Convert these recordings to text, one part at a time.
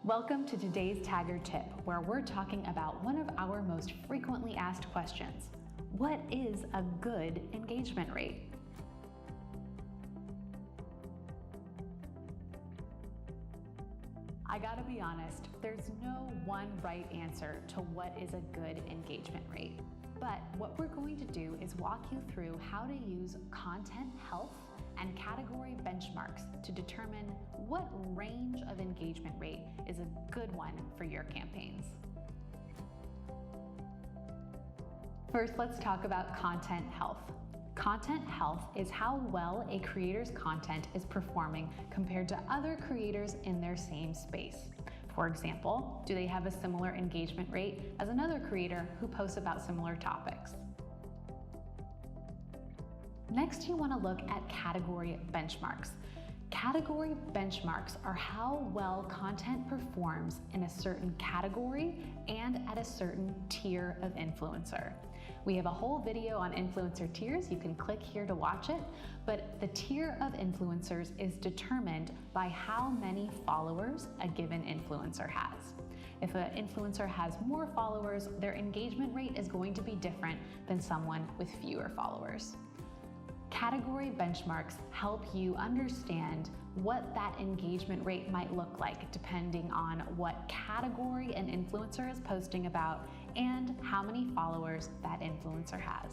Welcome to today's Tagger Tip, where we're talking about one of our most frequently asked questions. What is a good engagement rate? I gotta be honest, there's no one right answer to what is a good engagement rate. But what we're going to do is walk you through how to use content health and category benchmarks to determine what range of engagement rate is a good one for your campaigns. First, let's talk about content health. Content health is how well a creator's content is performing compared to other creators in their same space. For example, do they have a similar engagement rate as another creator who posts about similar topics? Next, you want to look at category benchmarks. Category benchmarks are how well content performs in a certain category and at a certain tier of influencer. We have a whole video on influencer tiers. You can click here to watch it, but the tier of influencers is determined by how many followers a given influencer has. If an influencer has more followers, their engagement rate is going to be different than someone with fewer followers. Category benchmarks help you understand what that engagement rate might look like depending on what category an influencer is posting about and how many followers that influencer has.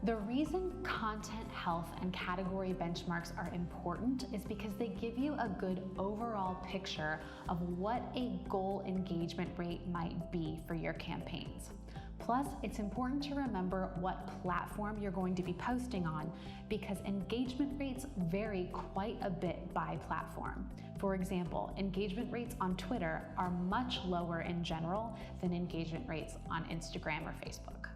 The reason content health and category benchmarks are important is because they give you a good overall picture of what a goal engagement rate might be for your campaigns. Plus, it's important to remember what platform you're going to be posting on because engagement rates vary quite a bit by platform. For example, engagement rates on Twitter are much lower in general than engagement rates on Instagram or Facebook.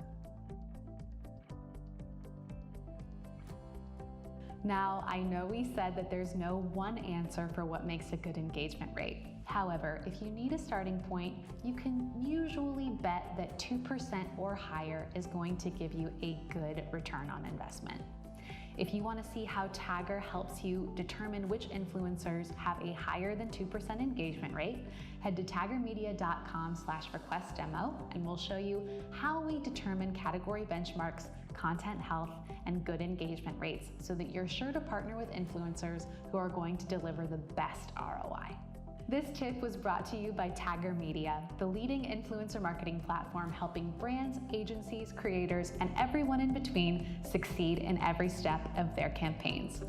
Now, I know we said that there's no one answer for what makes a good engagement rate. However, if you need a starting point, you can usually bet that 2% or higher is going to give you a good return on investment. If you want to see how Tagger helps you determine which influencers have a higher than 2% engagement rate, head to taggermedia.com/request demo and we'll show you how we determine category benchmarks, content health, and good engagement rates so that you're sure to partner with influencers who are going to deliver the best ROI. This tip was brought to you by Tagger Media, the leading influencer marketing platform helping brands, agencies, creators, and everyone in between succeed in every step of their campaigns.